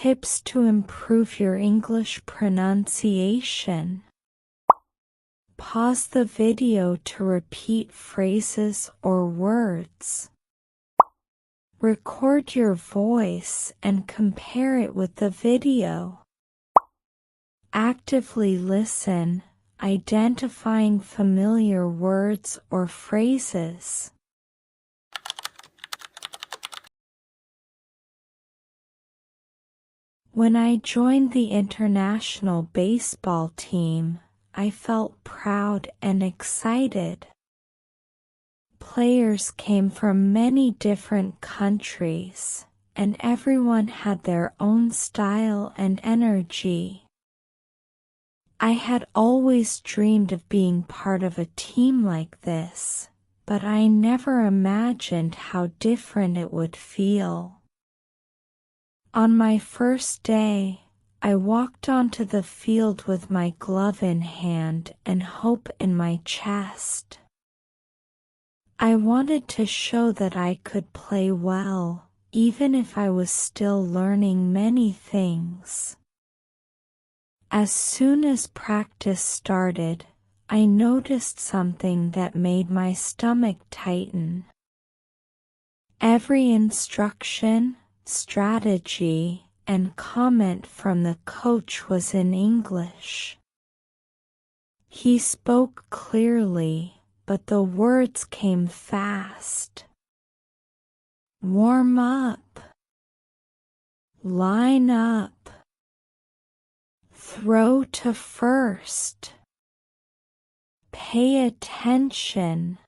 Tips to improve your English pronunciation. Pause the video to repeat phrases or words. Record your voice and compare it with the video. Actively listen, identifying familiar words or phrases. When I joined the international baseball team, I felt proud and excited. Players came from many different countries, and everyone had their own style and energy. I had always dreamed of being part of a team like this, but I never imagined how different it would feel. On my first day, I walked onto the field with my glove in hand and hope in my chest. I wanted to show that I could play well, even if I was still learning many things. As soon as practice started, I noticed something that made my stomach tighten. Every instruction, strategy, and comment from the coach was in English. He spoke clearly, but the words came fast. Warm up. Line up. Throw to first. Pay attention.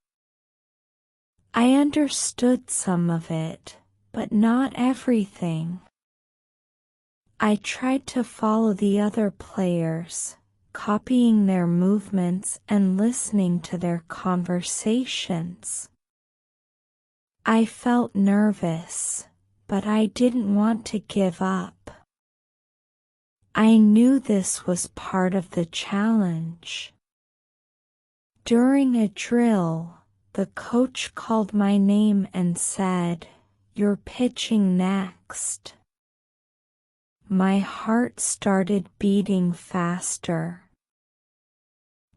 I understood some of it, but not everything. I tried to follow the other players, copying their movements and listening to their conversations. I felt nervous, but I didn't want to give up. I knew this was part of the challenge. During a drill, the coach called my name and said, "You're pitching next." My heart started beating faster.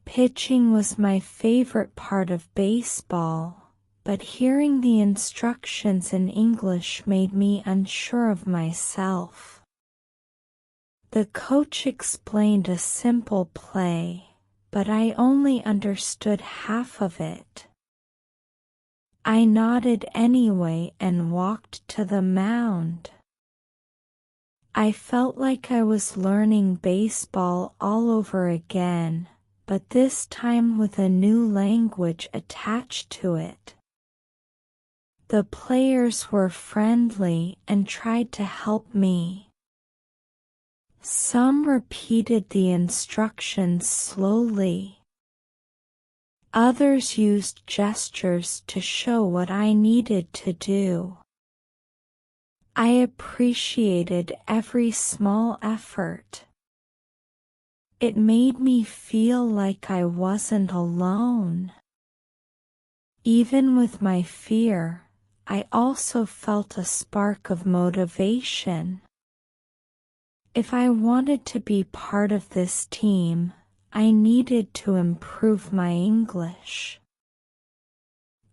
Pitching was my favorite part of baseball, but hearing the instructions in English made me unsure of myself. The coach explained a simple play, but I only understood half of it. I nodded anyway and walked to the mound. I felt like I was learning baseball all over again, but this time with a new language attached to it. The players were friendly and tried to help me. Some repeated the instructions slowly. Others used gestures to show what I needed to do. I appreciated every small effort. It made me feel like I wasn't alone. Even with my fear, I also felt a spark of motivation. If I wanted to be part of this team, I needed to improve my English.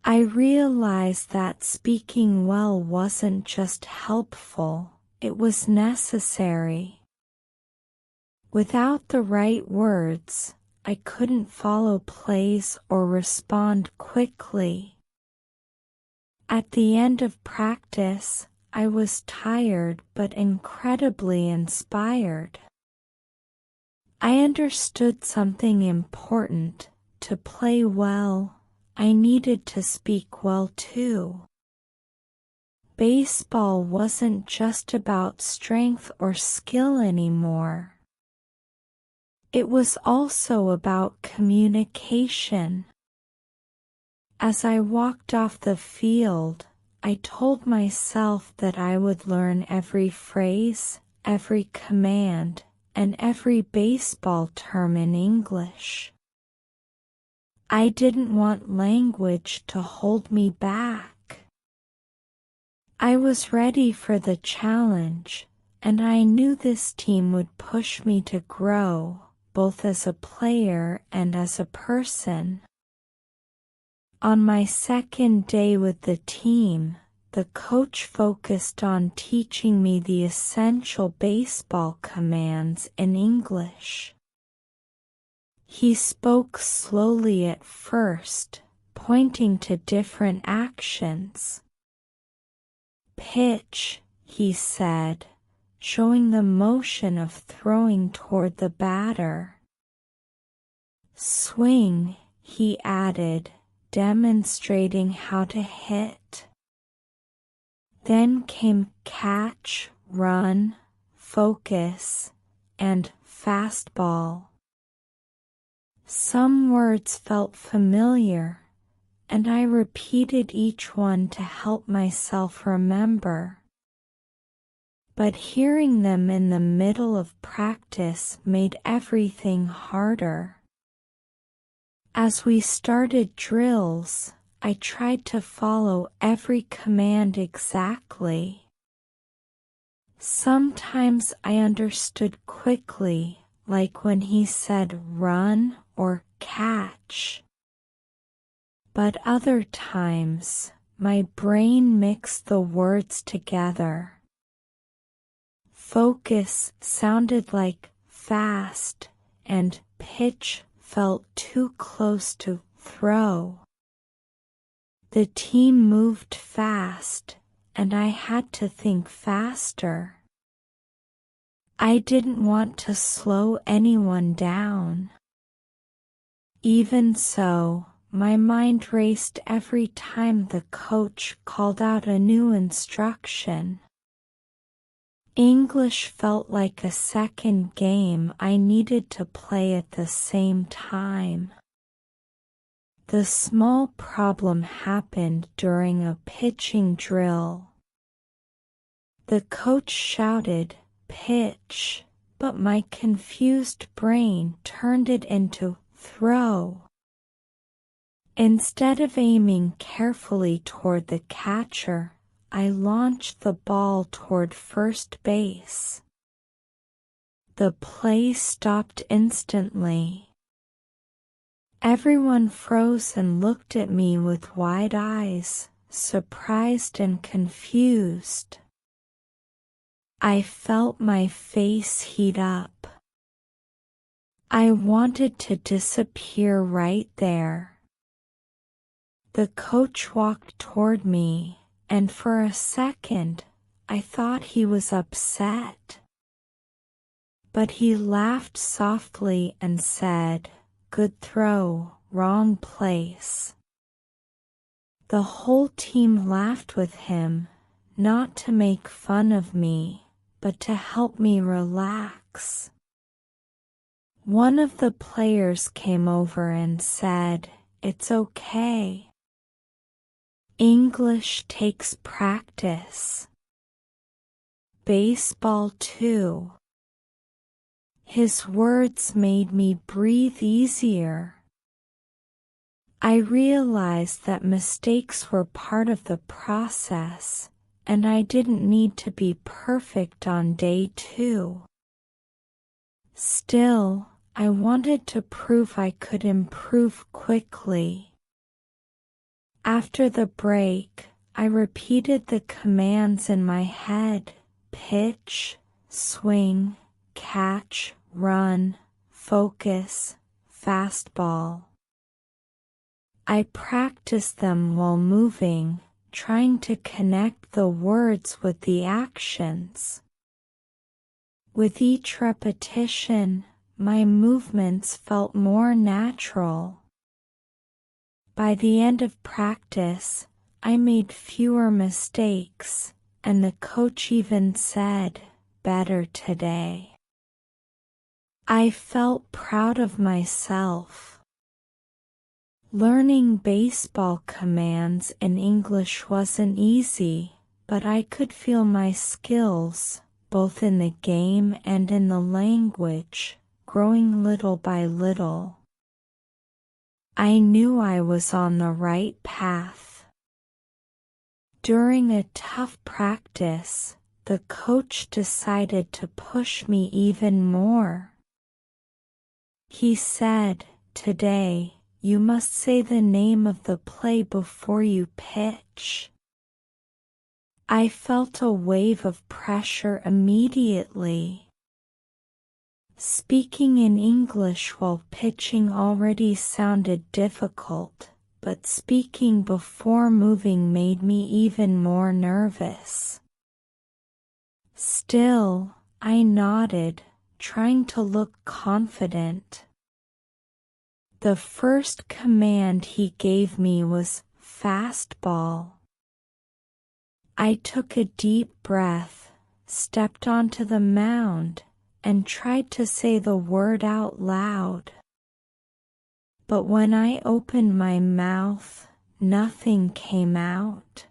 I realized that speaking well wasn't just helpful, it was necessary. Without the right words, I couldn't follow plays or respond quickly. At the end of practice, I was tired but incredibly inspired. I understood something important. To play well, I needed to speak well too. Baseball wasn't just about strength or skill anymore. It was also about communication. As I walked off the field, I told myself that I would learn every phrase, every command, and every baseball term in English. I didn't want language to hold me back. I was ready for the challenge, and I knew this team would push me to grow, both as a player and as a person. On my second day with the team, the coach focused on teaching me the essential baseball commands in English. He spoke slowly at first, pointing to different actions. "Pitch," he said, showing the motion of throwing toward the batter. "Swing," he added, demonstrating how to hit. Then came catch, run, focus, and fastball. Some words felt familiar, and I repeated each one to help myself remember. But hearing them in the middle of practice made everything harder. As we started drills, I tried to follow every command exactly. Sometimes I understood quickly, like when he said run or catch. But other times, my brain mixed the words together. Focus sounded like fast, and pitch felt too close to throw. The team moved fast, and I had to think faster. I didn't want to slow anyone down. Even so, my mind raced every time the coach called out a new instruction. English felt like a second game I needed to play at the same time. The small problem happened during a pitching drill. The coach shouted, "Pitch," but my confused brain turned it into throw. Instead of aiming carefully toward the catcher, I launched the ball toward first base. The play stopped instantly. Everyone froze and looked at me with wide eyes, surprised and confused. I felt my face heat up. I wanted to disappear right there. The coach walked toward me, and for a second, I thought he was upset. But he laughed softly and said, "Good throw, wrong place." The whole team laughed with him, not to make fun of me, but to help me relax. One of the players came over and said, "It's okay. English takes practice. Baseball too." His words made me breathe easier. I realized that mistakes were part of the process, and I didn't need to be perfect on day 2. Still, I wanted to prove I could improve quickly. After the break, I repeated the commands in my head: pitch, swing, catch, run, focus, fastball. I practiced them while moving, trying to connect the words with the actions. With each repetition, my movements felt more natural. By the end of practice, I made fewer mistakes, and the coach even said, "Better today." I felt proud of myself. Learning baseball commands in English wasn't easy, but I could feel my skills, both in the game and in the language, growing little by little. I knew I was on the right path. During a tough practice, the coach decided to push me even more. He said, "Today, you must say the name of the play before you pitch." I felt a wave of pressure immediately. Speaking in English while pitching already sounded difficult, but speaking before moving made me even more nervous. Still, I nodded, trying to look confident. The first command he gave me was fastball. I took a deep breath, stepped onto the mound, and tried to say the word out loud. But when I opened my mouth, nothing came out.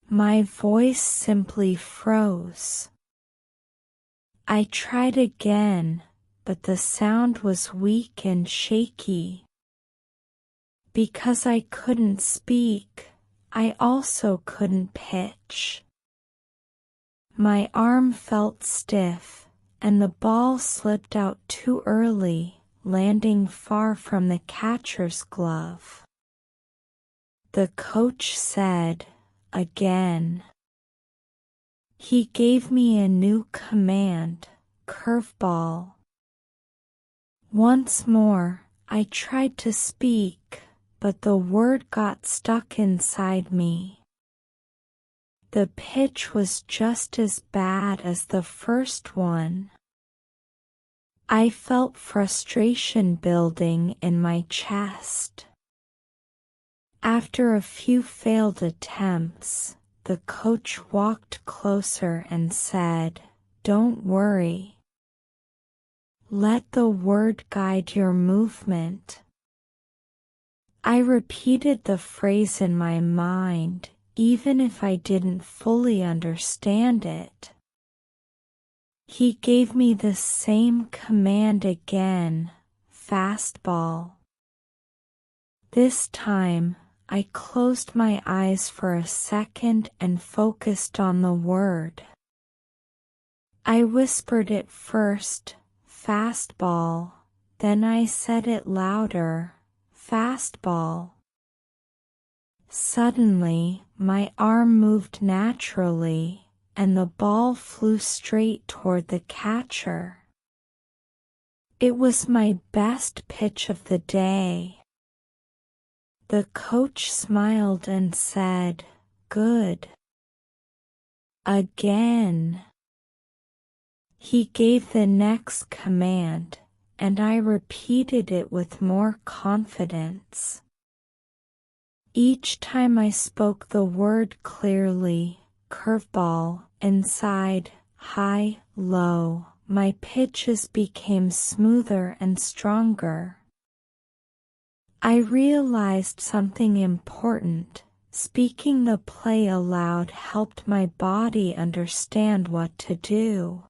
My voice simply froze. I tried again, but the sound was weak and shaky. Because I couldn't speak, I also couldn't pitch. My arm felt stiff, and the ball slipped out too early, landing far from the catcher's glove. The coach said, "Again." He gave me a new command, curveball. Once more, I tried to speak, but the word got stuck inside me. The pitch was just as bad as the first one. I felt frustration building in my chest. After a few failed attempts, the coach walked closer and said, "Don't worry. Let the word guide your movement." I repeated the phrase in my mind, even if I didn't fully understand it. He gave me the same command again, fastball. This time, I closed my eyes for a second and focused on the word. I whispered it first, fastball, then I said it louder, fastball. Suddenly, my arm moved naturally, and the ball flew straight toward the catcher. It was my best pitch of the day. The coach smiled and said, "Good. Again." He gave the next command, and I repeated it with more confidence. Each time I spoke the word clearly, curveball, inside, high, low, my pitches became smoother and stronger. I realized something important. Speaking the play aloud helped my body understand what to do.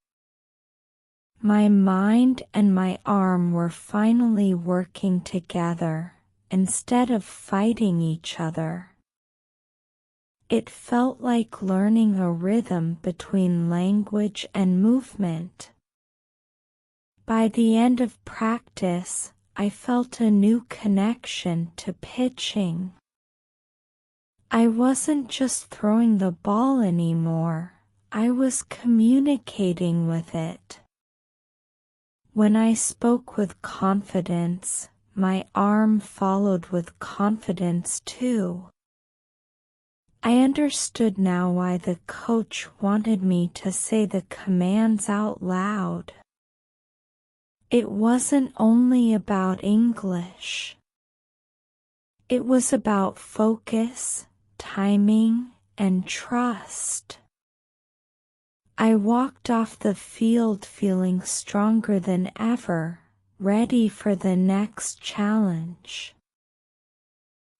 My mind and my arm were finally working together, instead of fighting each other. It felt like learning a rhythm between language and movement. By the end of practice, I felt a new connection to pitching. I wasn't just throwing the ball anymore, I was communicating with it. When I spoke with confidence, my arm followed with confidence too. I understood now why the coach wanted me to say the commands out loud. It wasn't only about English. It was about focus, timing, and trust. I walked off the field feeling stronger than ever, ready for the next challenge.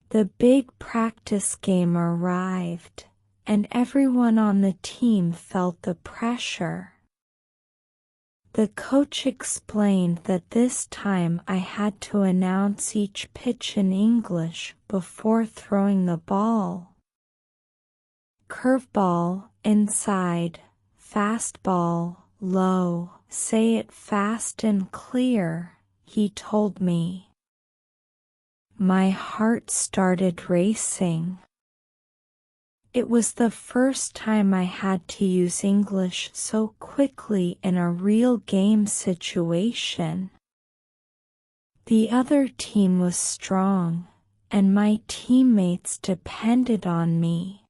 The big practice game arrived, and everyone on the team felt the pressure. The coach explained that this time I had to announce each pitch in English before throwing the ball. Curveball, inside, fastball, low, say it fast and clear, he told me. My heart started racing. It was the first time I had to use English so quickly in a real game situation. The other team was strong, and my teammates depended on me.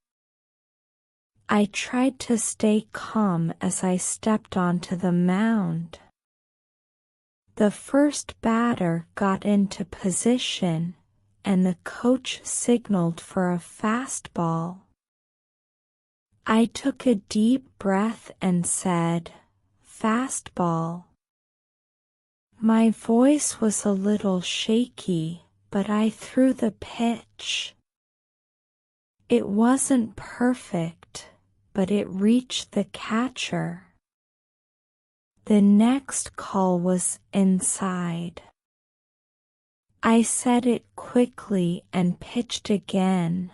I tried to stay calm as I stepped onto the mound. The first batter got into position, and the coach signaled for a fastball. I took a deep breath and said, "Fastball." My voice was a little shaky, but I threw the pitch. It wasn't perfect, but it reached the catcher. The next call was inside. I said it quickly and pitched again.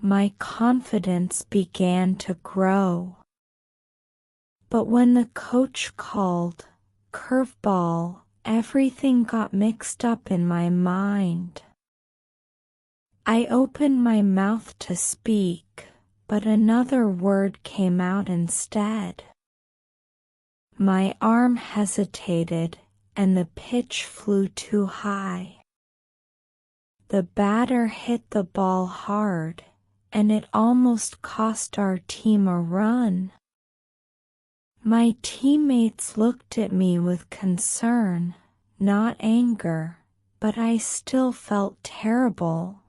My confidence began to grow. But when the coach called curveball, everything got mixed up in my mind. I opened my mouth to speak, but another word came out instead. My arm hesitated, and the pitch flew too high. The batter hit the ball hard, and it almost cost our team a run. My teammates looked at me with concern, not anger, but I still felt terrible.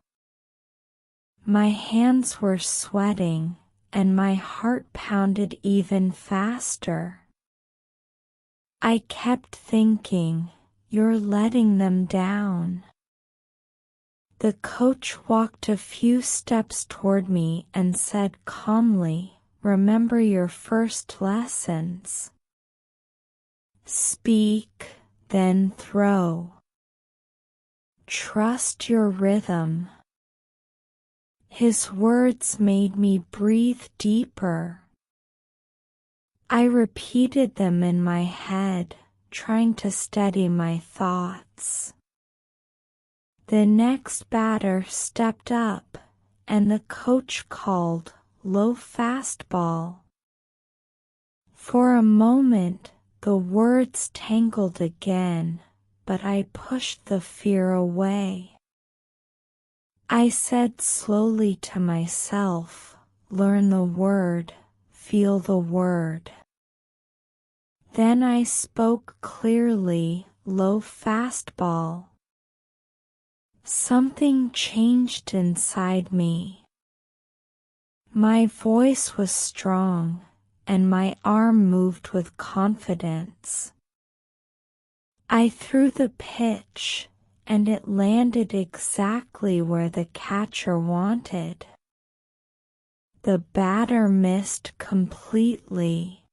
My hands were sweating, and my heart pounded even faster. I kept thinking, "You're letting them down." The coach walked a few steps toward me and said calmly, "Remember your first lessons. Speak, then throw. Trust your rhythm." His words made me breathe deeper. I repeated them in my head, trying to steady my thoughts. The next batter stepped up, and the coach called low fastball. For a moment, the words tangled again, but I pushed the fear away. I said slowly to myself, "Learn the word, feel the word." Then I spoke clearly, "Low fastball." Something changed inside me. My voice was strong, and my arm moved with confidence. I threw the pitch, and it landed exactly where the catcher wanted. The batter missed completely.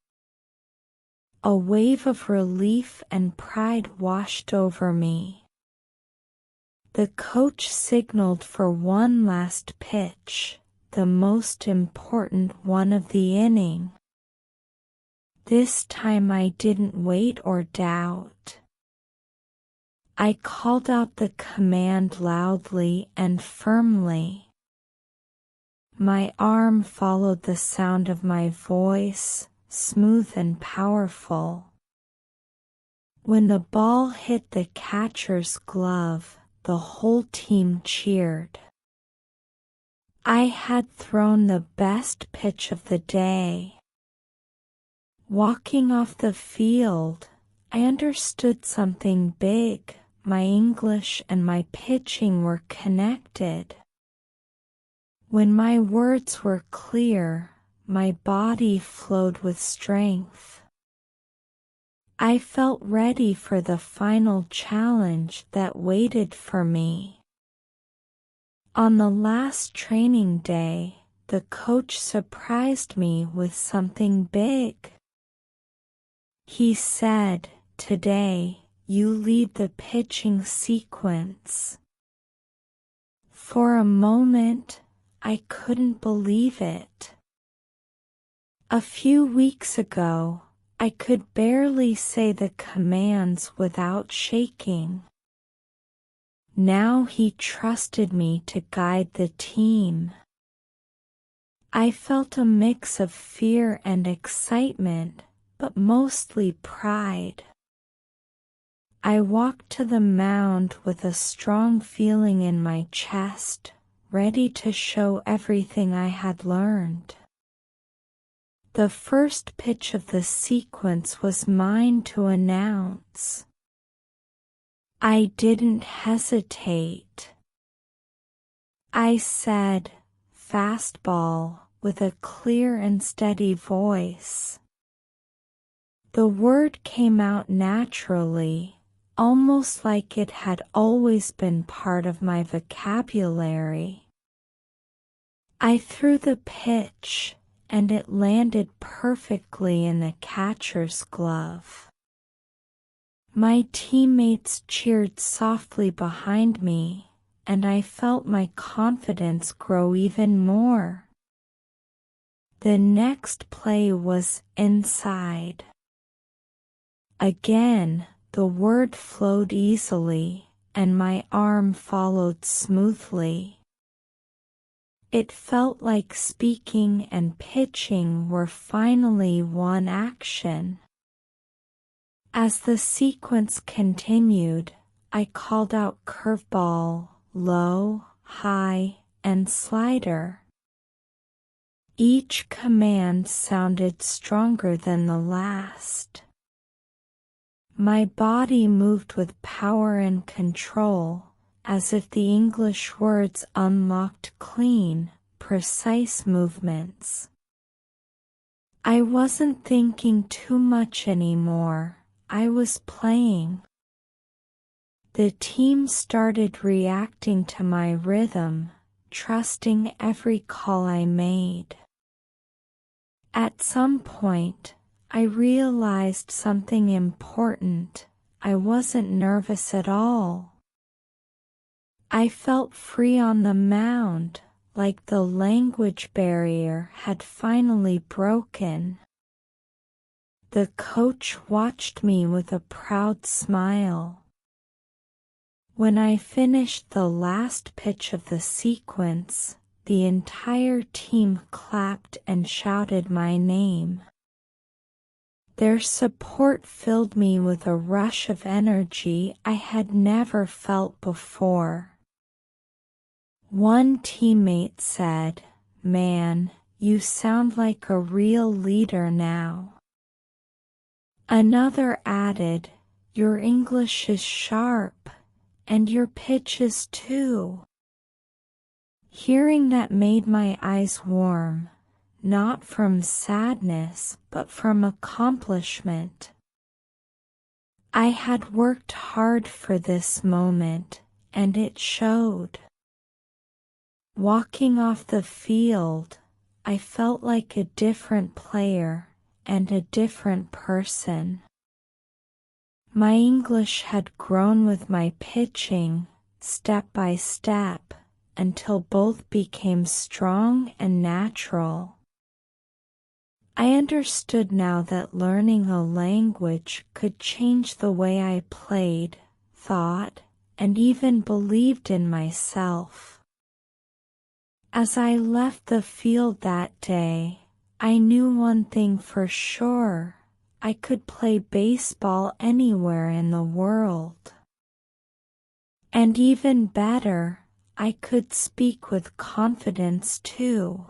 A wave of relief and pride washed over me. The coach signaled for one last pitch, the most important one of the inning. This time I didn't wait or doubt. I called out the command loudly and firmly. My arm followed the sound of my voice, smooth and powerful. When the ball hit the catcher's glove, the whole team cheered. I had thrown the best pitch of the day. Walking off the field, I understood something big. My English and my pitching were connected. When my words were clear, my body flowed with strength. I felt ready for the final challenge that waited for me. On the last training day, the coach surprised me with something big. He said, "Today, you lead the pitching sequence." For a moment, I couldn't believe it. A few weeks ago, I could barely say the commands without shaking. Now he trusted me to guide the team. I felt a mix of fear and excitement, but mostly pride. I walked to the mound with a strong feeling in my chest, ready to show everything I had learned. The first pitch of the sequence was mine to announce. I didn't hesitate. I said, "Fastball," with a clear and steady voice. The word came out naturally, almost like it had always been part of my vocabulary. I threw the pitch, and it landed perfectly in the catcher's glove. My teammates cheered softly behind me, and I felt my confidence grow even more. The next play was inside. Again, the word flowed easily, and my arm followed smoothly. It felt like speaking and pitching were finally one action. As the sequence continued, I called out curveball, low, high, and slider. Each command sounded stronger than the last. My body moved with power and control, as if the English words unlocked clean, precise movements. I wasn't thinking too much anymore, I was playing. The team started reacting to my rhythm, trusting every call I made. At some point, I realized something important. I wasn't nervous at all. I felt free on the mound, like the language barrier had finally broken. The coach watched me with a proud smile. When I finished the last pitch of the sequence, the entire team clapped and shouted my name. Their support filled me with a rush of energy I had never felt before. One teammate said, "Man, you sound like a real leader now." Another added, "Your English is sharp, and your pitches too." Hearing that made my eyes warm, not from sadness but from accomplishment. I had worked hard for this moment, and it showed. Walking off the field, I felt like a different player and a different person. My English had grown with my pitching, step by step, until both became strong and natural. I understood now that learning a language could change the way I played, thought, and even believed in myself. As I left the field that day, I knew one thing for sure: I could play baseball anywhere in the world. And even better, I could speak with confidence too.